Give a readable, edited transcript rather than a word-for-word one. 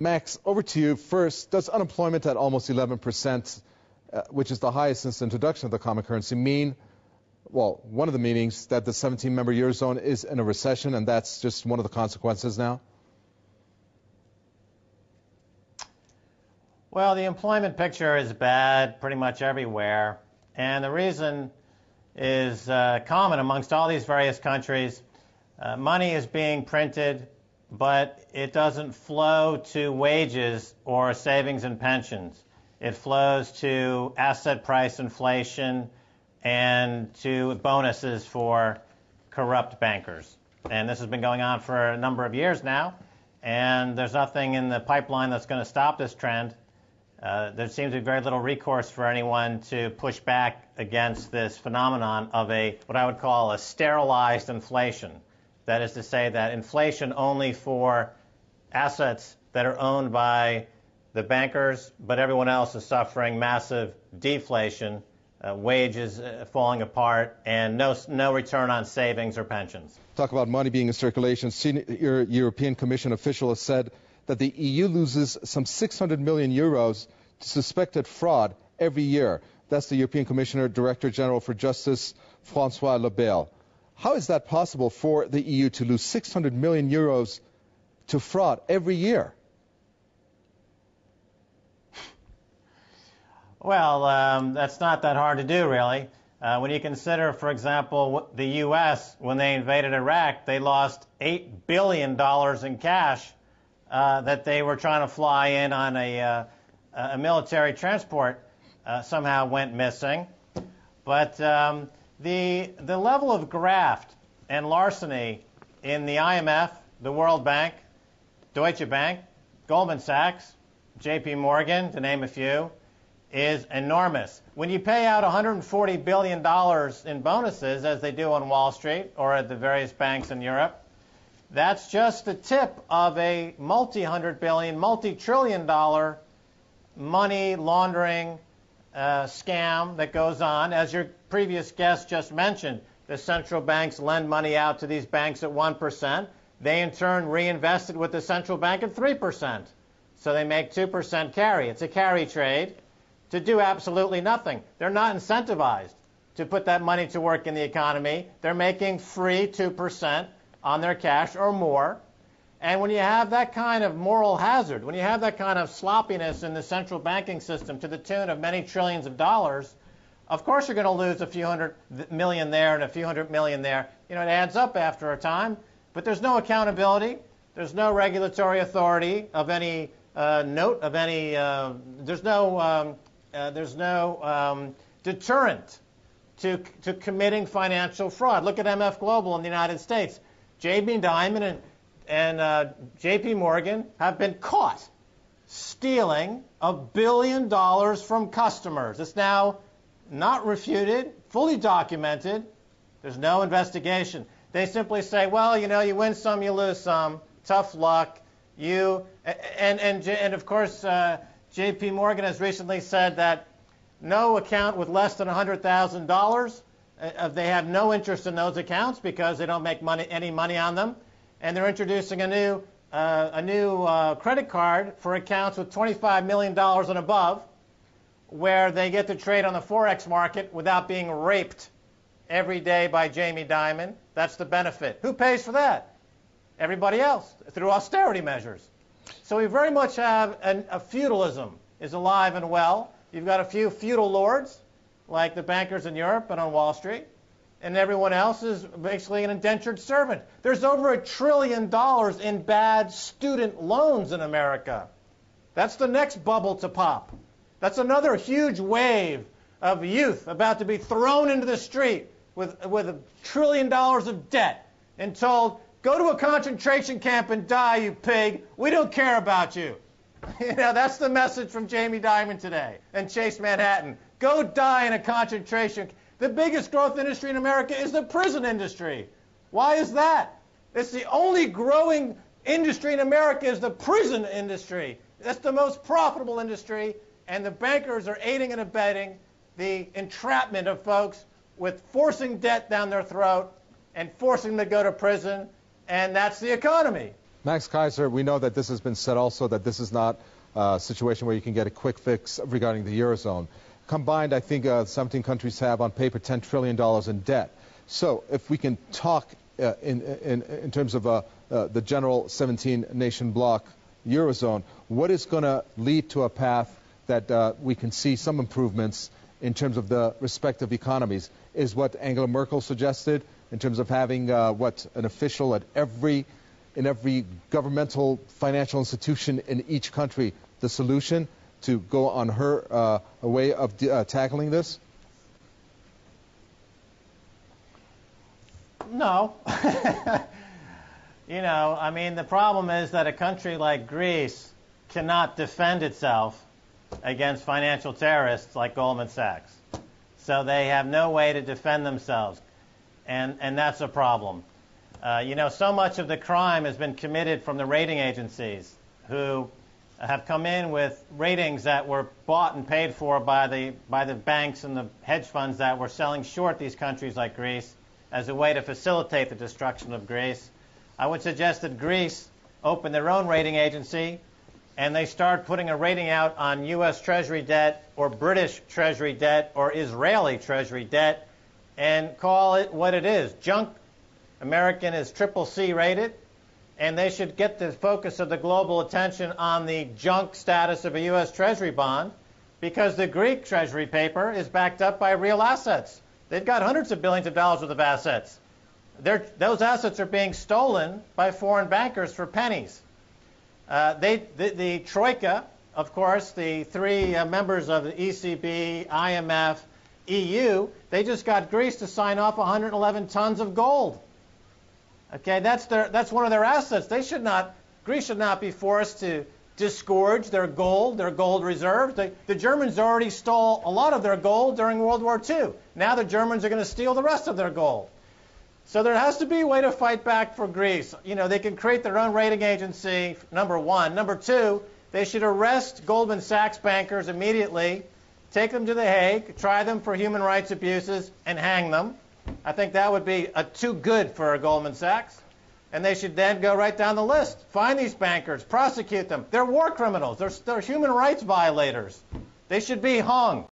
Max, over to you. First, does unemployment at almost 11%, which is the highest since the introduction of the common currency, mean, well, one of the meanings that the 17-member Eurozone is in a recession, and that's just one of the consequences now? Well, the employment picture is bad pretty much everywhere, and the reason is common amongst all these various countries. Money is being printed, but it doesn't flow to wages or savings and pensions. It flows to asset price inflation and to bonuses for corrupt bankers. And this has been going on for a number of years now, and there's nothing in the pipeline that's going to stop this trend. There seems to be very little recourse for anyone to push back against this phenomenon of what I would call a sterilized inflation. That is to say that inflation only for assets that are owned by the bankers, but everyone else is suffering massive deflation, wages falling apart, and no return on savings or pensions. Talk about money being in circulation. Senior European Commission official has said that the EU loses some 600 million euros to suspected fraud every year. That's the European Commissioner, Director General for Justice, François Lebel. How is that possible for the EU to lose 600 million euros to fraud every year? Well, that's not that hard to do, really. When you consider, for example, the U.S., when they invaded Iraq, they lost $8 billion in cash that they were trying to fly in on a military transport, somehow went missing. But the level of graft and larceny in the IMF, the World Bank, Deutsche Bank, Goldman Sachs, J.P. Morgan, to name a few, is enormous. When you pay out $140 billion in bonuses, as they do on Wall Street or at the various banks in Europe, that's just the tip of a multi-hundred billion, multi-trillion dollar money laundering scam that goes on. As your previous guest just mentioned, the central banks lend money out to these banks at 1%. They, in turn, reinvest it with the central bank at 3%. So they make 2% carry. It's a carry trade to do absolutely nothing. They're not incentivized to put that money to work in the economy. They're making free 2% on their cash or more. And when you have that kind of moral hazard, when you have that kind of sloppiness in the central banking system to the tune of many trillions of dollars, of course you're going to lose a few hundred million there and a few hundred million there. You know, it adds up after a time. But there's no accountability. There's no regulatory authority of any note, of any, there's no deterrent to committing financial fraud. Look at MF Global in the United States. Jamie Dimon and J.P. Morgan have been caught stealing $1 billion from customers. It's now not refuted, fully documented. There's no investigation. They simply say, well, you know, you win some, you lose some. Tough luck. And of course, J.P. Morgan has recently said that no account with less than $100,000, they have no interest in those accounts because they don't make any money on them. And they're introducing a new credit card for accounts with $25 million and above, where they get to trade on the Forex market without being raped every day by Jamie Dimon. That's the benefit. Who pays for that? Everybody else, through austerity measures. So we very much have a feudalism is alive and well. You've got a few feudal lords, like the bankers in Europe and on Wall Street, and everyone else is basically an indentured servant. There's over $1 trillion in bad student loans in America. That's the next bubble to pop. That's another huge wave of youth about to be thrown into the street with $1 trillion of debt and told, go to a concentration camp and die, you pig. We don't care about you. You know, that's the message from Jamie Dimon today and Chase Manhattan. Go die in a concentration camp. The biggest growth industry in America is the prison industry. Why is that? It's the only growing industry in America is the prison industry. That's the most profitable industry, and the bankers are aiding and abetting the entrapment of folks with forcing debt down their throat and forcing them to go to prison, and that's the economy. Max Kaiser, we know that this has been said also, that this is not a situation where you can get a quick fix regarding the Eurozone. Combined, I think 17 countries have on paper $10 trillion in debt. So if we can talk in terms of the general 17-nation bloc Eurozone, what is going to lead to a path that we can see some improvements in terms of the respective economies? Is what Angela Merkel suggested in terms of having an official at in every governmental financial institution in each country the solution to go on her way of tackling this? No. You know, I mean, the problem is that a country like Greece cannot defend itself against financial terrorists like Goldman Sachs. So they have no way to defend themselves, and that's a problem. You know, so much of the crime has been committed from the rating agencies, who have come in with ratings that were bought and paid for by the banks and the hedge funds that were selling short these countries like Greece as a way to facilitate the destruction of Greece. I would suggest that Greece open their own rating agency and they start putting a rating out on U.S. Treasury debt or British Treasury debt or Israeli Treasury debt and call it what it is, junk. American is CCC rated, and they should get the focus of the global attention on the junk status of a U.S. Treasury bond, because the Greek Treasury paper is backed up by real assets. They've got hundreds of billions of dollars worth of assets. Those assets are being stolen by foreign bankers for pennies. The Troika, of course, the three members of the ECB, IMF, EU, they just got Greece to sign off 111 tons of gold. Okay, that's one of their assets. Greece should not be forced to disgorge their gold reserves. The Germans already stole a lot of their gold during World War II. Now the Germans are going to steal the rest of their gold. So there has to be a way to fight back for Greece. You know, they can create their own rating agency, number one. Number two, they should arrest Goldman Sachs bankers immediately, take them to The Hague, try them for human rights abuses, and hang them. I think that would be too good for Goldman Sachs. And they should then go right down the list. Find these bankers, prosecute them. They're war criminals. They're human rights violators. They should be hung.